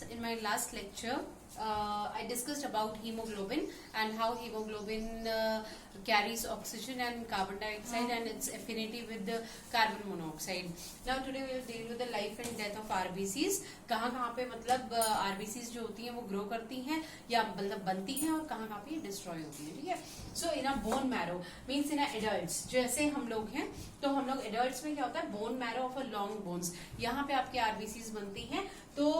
In my last lecture, I discussed about hemoglobin and how hemoglobin carries oxygen and carbon dioxide and its affinity with the carbon monoxide. Now today we will deal with the life and death of RBCs. कहाँ पे मतलब RBCs जो होती हैं वो grow करती हैं या मतलब बनती हैं और कहाँ पे डिस्ट्रॉय होती हैं, ठीक है. So in a bone marrow means in adults, जैसे हम लोग हैं तो हम लोग एडल्ट्स में क्या होता है, bone marrow of a long bones, यहाँ पे आपके RBCs बनती हैं. तो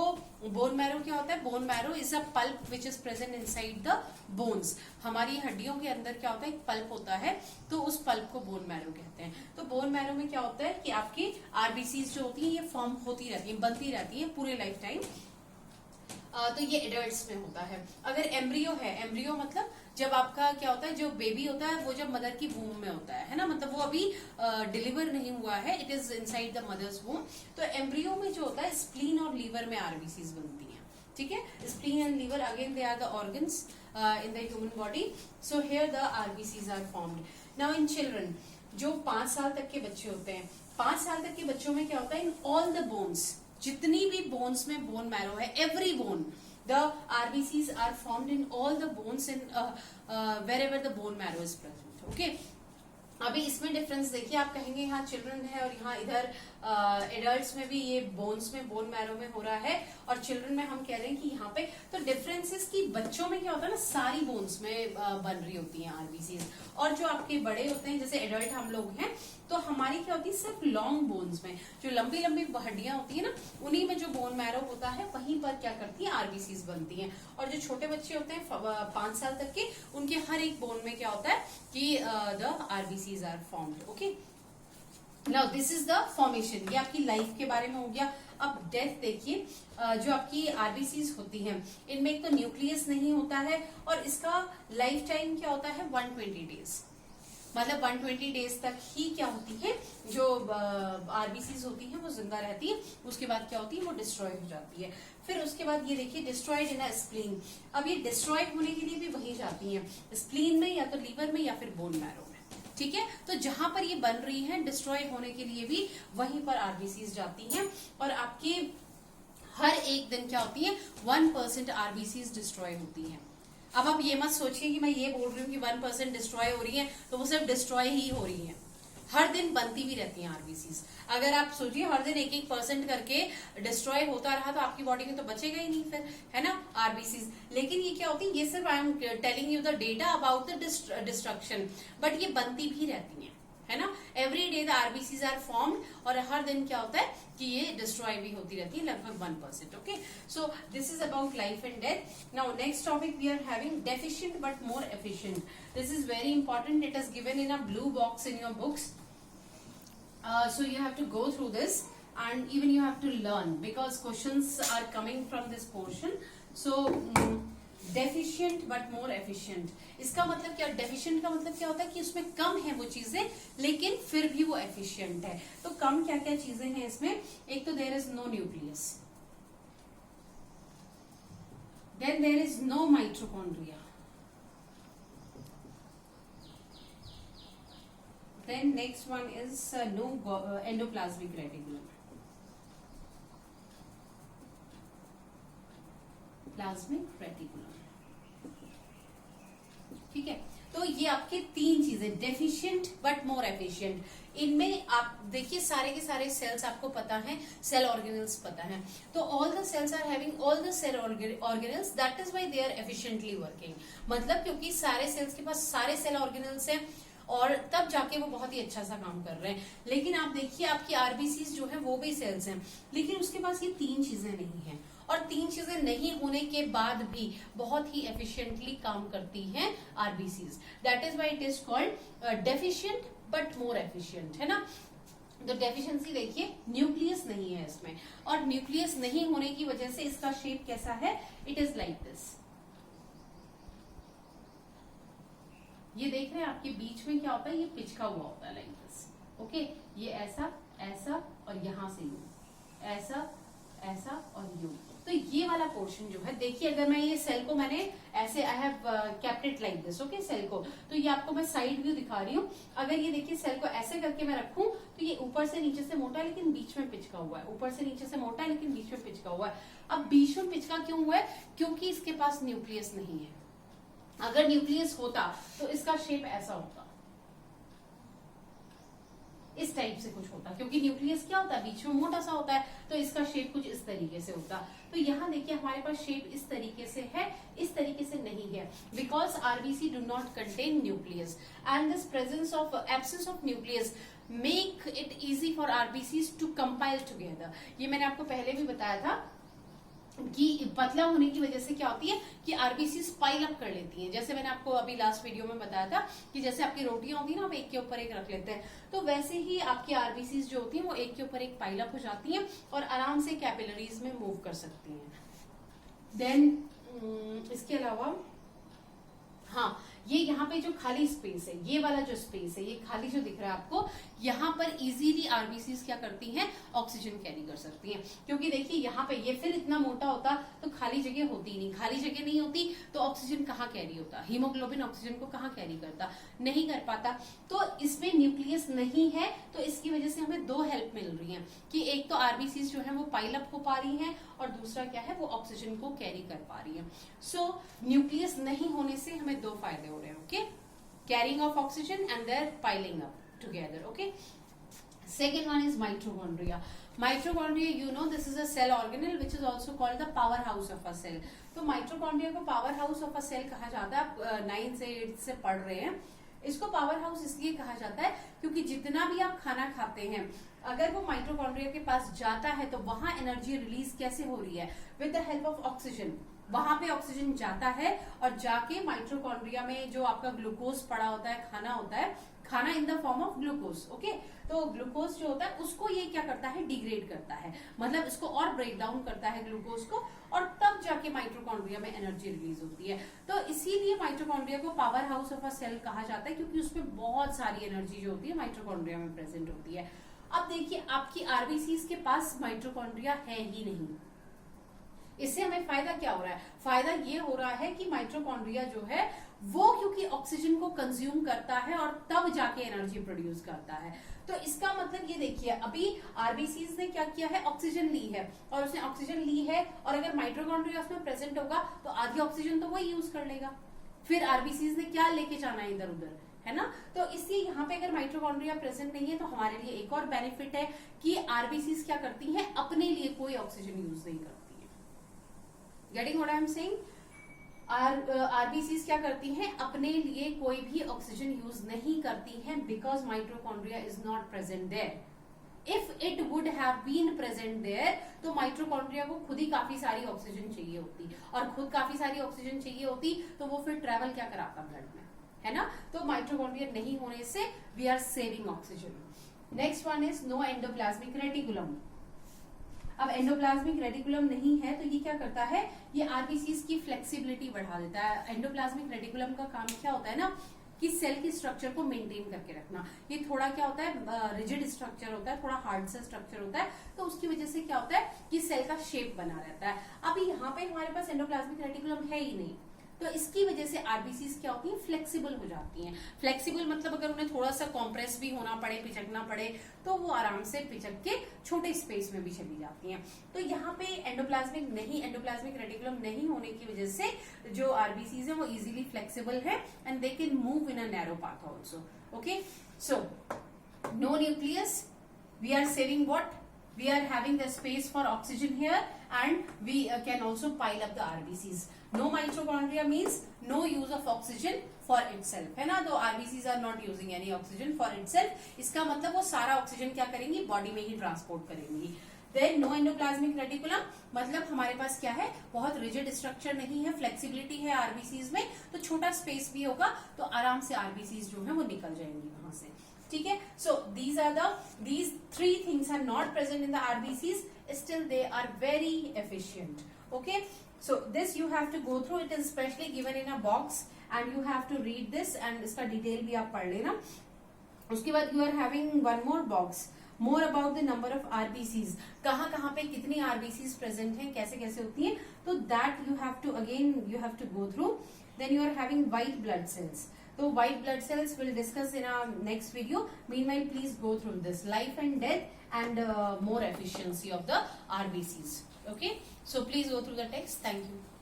बोन मैरो क्या होता है? Bone marrow is a pulp which is present inside the bones. हमारी हड्डियों के अंदर क्या होता है, एक पल्प होता है, तो उस पल्प को बोन मैरो कहते हैं. तो बोन मैरो में क्या होता है कि आपकी RBCs जो होती है ये फॉर्म होती रहती है, बनती रहती है पूरे लाइफ टाइम. तो ये एडल्ट्स में होता है. अगर एम्ब्रियो है, एम्ब्रियो मतलब जब आपका क्या होता है, जो बेबी होता है वो जब मदर की वूम में होता है ना, मतलब वो अभी डिलीवर नहीं हुआ है, it is inside the mother's womb. तो एम्ब्रियो में जो होता है स्प्लीन और लीवर में RBCs बनती हैं, ठीक है. Spleen and liver again they are the organs in the human body. So here the RBCs are formed. Now in children, जो 5 साल तक के बच्चे होते हैं, 5 साल तक के बच्चों में क्या होता है, इन ऑल द बोन्स, जितनी भी बोन्स में बोन मैरो है, every bone, the RBCs are formed in all the bones in wherever the bone marrow is present. Okay. अभी इसमें डिफरेंस देखिए, आप कहेंगे यहाँ चिल्ड्रन है और यहाँ इधर एडल्ट्स में भी ये बोन्स में, बोन मैरो में हो रहा है, और चिल्ड्रन में हम कह रहे हैं कि यहाँ पे. तो डिफरेंसेस की बच्चों में क्या होता है ना, सारी बोन्स में बन रही होती हैं RBCs. और जो आपके बड़े होते हैं, जैसे एडल्ट हम लोग हैं, तो हमारी क्या होती है, सिर्फ लॉन्ग बोन्स में जो लंबी लंबी हड्डियां होती है ना, उन्हीं में जो बोन मैरो होता है वहीं पर क्या करती है, RBCs बनती हैं. और जो छोटे बच्चे होते हैं 5 साल तक के, उनके हर एक बोन में क्या होता है कि the RBCs are formed. Okay. Now this is the formation. ये आपकी लाइफ के बारे में हो गया. अब डेथ देखिए, जो आपकी RBCs होती हैं इनमें एक तो न्यूक्लियस नहीं होता है, और इसका लाइफ टाइम क्या होता है, 120 डेज. मतलब 120 डेज तक ही क्या होती है, जो RBCs होती हैं वो जिंदा रहती है. उसके बाद क्या होती है, वो डिस्ट्रॉय हो जाती है. फिर उसके बाद ये देखिए, डिस्ट्रॉयड इन अ स्प्लीन. अब ये डिस्ट्रॉय होने के लिए भी वही जाती हैं, स्प्लीन में या तो लीवर में या फिर बोन मैरो में, ठीक है. तो जहां पर ये बन रही है, डिस्ट्रॉय होने के लिए भी वहीं पर RBCs जाती हैं. और आपकी हर एक दिन क्या होती है, 1% RBCs डिस्ट्रॉय होती हैं. अब आप ये मत सोचिए कि मैं ये बोल रही हूँ कि 1% डिस्ट्रॉय हो रही है तो वो सिर्फ डिस्ट्रॉय ही हो रही है, हर दिन बनती भी रहती हैं RBCs. अगर आप सोचिए हर दिन 1% करके डिस्ट्रॉय होता रहा तो आपकी बॉडी में तो बचेगा ही नहीं फिर, है ना, RBCs. लेकिन ये क्या होती है, ये सिर्फ I am telling you the data about the destruction, but ये बनती भी रहती हैं, है ना. Every day the RBCs are formed, और हर दिन क्या होता है कि ये डिस्ट्रॉय भी होती रहती है, लगभग 1%. Okay. So this is about life and death. Now next topic we are having deficient but more efficient. This is very important. It is given in a blue box in your books. So you have to go through this, and even you have to learn because questions are coming from this portion. So deficient but more efficient, इसका मतलब क्या, deficient का मतलब क्या होता है कि उसमें कम है वो चीजें लेकिन फिर भी वो एफिशिएंट है. तो कम क्या क्या चीजें हैं इसमें, एक तो there is no nucleus, then there is no mitochondria, then next one is no endoplasmic reticulum, plasmic reticulum, ठीक है. तो ये आपके 3 चीजें, डेफिशिएंट बट मोर एफिशिएंट. इनमें आप देखिए सारे के सारे सेल्स आपको पता है, सेल ऑर्गेनल्स पता है. तो all the cells are having all the cell organelles, that is why they are efficiently working. मतलब क्योंकि सारे सेल्स के पास सारे सेल ऑर्गेनल्स हैं और तब जाके वो बहुत ही अच्छा सा काम कर रहे हैं. लेकिन आप देखिए आपकी RBCs जो है वो भी सेल्स हैं, लेकिन उसके पास ये 3 चीजें नहीं हैं, और 3 चीजें नहीं होने के बाद भी बहुत ही एफिशिएंटली काम करती हैं RBCs. That is why it is called deficient but more efficient, है ना. तो डेफिशिएंसी देखिए, न्यूक्लियस नहीं है इसमें, और न्यूक्लियस नहीं होने की वजह से इसका शेप कैसा है, इट इज लाइक दिस. ये देख रहे हैं आपके बीच में क्या होता है, ये पिचका हुआ होता है लाइक दिस. ओके. ये ऐसा ऐसा और यहां से यूं, ऐसा ऐसा और यूं. तो ये वाला पोर्शन जो है, देखिए अगर मैं ये सेल को मैंने ऐसे, I have kept it like this. Okay. Cell को, तो ये आपको मैं साइड व्यू दिखा रही हूँ. अगर ये देखिए सेल को ऐसे करके मैं रखूं तो ये ऊपर से नीचे से मोटा लेकिन बीच में पिचका हुआ है, ऊपर से नीचे से मोटा लेकिन बीच में पिचका हुआ है। अब बीच में पिचका क्यों हुआ है? क्योंकि इसके पास न्यूक्लियस नहीं है। अगर न्यूक्लियस होता तो इसका शेप ऐसा होता, इस टाइप से कुछ होता, क्योंकि न्यूक्लियस क्या होता है, बीच में मोटा सा होता है, तो इसका शेप कुछ इस तरीके से होता। तो यहाँ देखिए हमारे पास शेप इस तरीके से है, इस तरीके से नहीं है, because RBC do not contain nucleus and this presence of absence of nucleus make it easy for RBCs to compile together. ये मैंने आपको पहले भी बताया था कि पतला होने की वजह से क्या होती है कि आरबीसी पाइल अप कर लेती हैं। जैसे मैंने आपको अभी लास्ट वीडियो में बताया था कि जैसे आपकी रोटियां होती है ना, आप एक के ऊपर एक रख लेते हैं, तो वैसे ही आपकी आरबीसी जो होती हैं वो एक के ऊपर एक पाइल अप हो जाती हैं और आराम से कैपिलरीज में मूव कर सकती हैं। देन इसके अलावा हाँ, ये यहाँ पे जो खाली स्पेस है, ये वाला जो स्पेस है, ये खाली जो दिख रहा है आपको, यहाँ पर इजीली आरबीसीज क्या करती हैं, ऑक्सीजन कैरी कर सकती हैं। क्योंकि देखिए यहाँ पे ये फिर इतना मोटा होता तो खाली जगह होती नहीं, खाली जगह नहीं होती तो ऑक्सीजन कहाँ कैरी होता, हीमोग्लोबिन ऑक्सीजन को कहाँ कैरी करता, नहीं कर पाता। तो इसमें न्यूक्लियस नहीं है, तो इसकी वजह से हमें दो हेल्प मिल रही है कि एक तो आरबीसीज जो है वो पाइल अप हो पा रही है और दूसरा क्या है, वो ऑक्सीजन को कैरी कर पा रही है। सो न्यूक्लियस नहीं होने से हमें दो फायदे हो रहे हैं, okay, carrying of oxygen and their piling up together. Okay, second one is mitochondria. Mitochondria, you know, this is a cell organelle which is also called the powerhouse of a cell. तो mitochondria को power house of a cell कहा जाता है। आप 9 से 8 से पढ़ रहे हैं। इसको पावर हाउस इसलिए कहा जाता है क्योंकि जितना भी आप खाना खाते हैं, अगर वो माइटोकॉन्ड्रिया के पास जाता है तो वहां एनर्जी रिलीज कैसे हो रही है, with the help of oxygen. वहां पे ऑक्सीजन जाता है और जाके माइटोकॉन्ड्रिया में जो आपका ग्लूकोज पड़ा होता है, खाना होता है, खाना in the form of glucose, okay, तो ग्लूकोज जो होता है उसको ये क्या करता है, डिग्रेड करता है, मतलब इसको और ब्रेक डाउन करता है ग्लूकोज को, और तब जाके माइटोकॉन्ड्रिया में एनर्जी रिलीज होती है। तो इसीलिए माइटोकॉन्ड्रिया को power house of a cell कहा जाता है, क्योंकि उसमें बहुत सारी एनर्जी जो होती है माइटोकॉन्ड्रिया में प्रेजेंट होती है। अब देखिए आपकी आरबीसीज के पास माइटोकॉन्ड्रिया है ही नहीं, इससे हमें फायदा क्या हो रहा है, फायदा ये हो रहा है कि माइटोकॉन्ड्रिया जो है वो क्योंकि ऑक्सीजन को कंज्यूम करता है और तब जाके एनर्जी प्रोड्यूस करता है। तो इसका मतलब ये देखिए, अभी आरबीसीज ने क्या किया है, ऑक्सीजन ली है, और उसने ऑक्सीजन ली है और अगर माइटोकॉन्ड्रिया उसमें प्रेजेंट होगा तो आधी ऑक्सीजन तो वही यूज कर लेगा, फिर आरबीसीज ने क्या लेके जाना है इधर उधर, है ना। तो इसलिए यहाँ पे अगर माइटोकॉन्ड्रिया प्रेजेंट नहीं है तो हमारे लिए एक और बेनिफिट है कि आरबीसीज क्या करती हैं, अपने लिए कोई ऑक्सीजन यूज नहीं करती है। Getting what I am saying, RBCs क्या करती हैं, अपने लिए कोई भी ऑक्सीजन यूज नहीं करती हैं, because mitochondria is not present there. If it would have been present there तो माइटोकॉन्ड्रिया को खुद ही काफी सारी ऑक्सीजन चाहिए होती, और खुद काफी सारी ऑक्सीजन चाहिए होती तो वो फिर ट्रेवल क्या कराता ब्लड में, है ना। तो माइटोकॉन्ड्रिया नहीं होने से we are saving oxygen. Next one is no endoplasmic reticulum. अब एंडोप्लाज्मिक रेटिकुलम नहीं है तो ये क्या करता है, ये आरबीसीज की फ्लेक्सिबिलिटी बढ़ा देता है। एंडोप्लाज्मिक रेटिकुलम का काम क्या होता है ना, कि सेल की स्ट्रक्चर को मेंटेन करके रखना। ये थोड़ा क्या होता है, रिजिड स्ट्रक्चर होता है, थोड़ा हार्ड सा स्ट्रक्चर होता है, तो उसकी वजह से क्या होता है कि सेल का शेप बना रहता है। अभी यहाँ पे हमारे पास एंडोप्लाज्मिक रेटिकुलम है ही नहीं, तो इसकी वजह से आरबीसीज क्या होती है, फ्लेक्सिबल हो जाती हैं। फ्लेक्सिबल मतलब अगर उन्हें थोड़ा सा कॉम्प्रेस भी होना पड़े, पिचकना पड़े, तो वो आराम से पिचक के छोटे स्पेस में भी चली जाती हैं। तो यहाँ पे एंडोप्लाज्मिक रेटिकुलम नहीं होने की वजह से जो आरबीसीज है वो इजीली फ्लेक्सिबल है and they can move in a narrow path also. Okay, so no nucleus, we are saving what, we are having the space for oxygen here and we can also pile up the RBCs. No mitochondria means no use of oxygen for itself, है ना। तो RBCs are not using any oxygen for itself, इसका मतलब वो सारा oxygen क्या करेंगी, body में ही ट्रांसपोर्ट करेंगी। देन नो एंडोप्लाज्मिक रेटिकुलम मतलब हमारे पास क्या है, बहुत रिजिड स्ट्रक्चर नहीं है, फ्लेक्सिबिलिटी है आरबीसीज में, तो छोटा स्पेस भी होगा तो आराम से आरबीसीज जो है वो निकल जाएंगी वहां से, ठीक है। सो these three things are not present in the RBCs, still they are very efficient. Okay, so this you have to go through, it is specially given in a box and you have to read this and इसका detail भी आप पढ़ लेना। उसके बाद you are having one more box, more about the number of RBCs, कहाँ पे कितनी RBCs present हैं, कैसे कैसे होती हैं, तो that you have to again you have to go through. Then you are having white blood cells, So white blood cells we'll discuss in our next video. Meanwhile, please go through this life and death and more efficiency of the RBCs. Okay, so please go through the text. Thank you.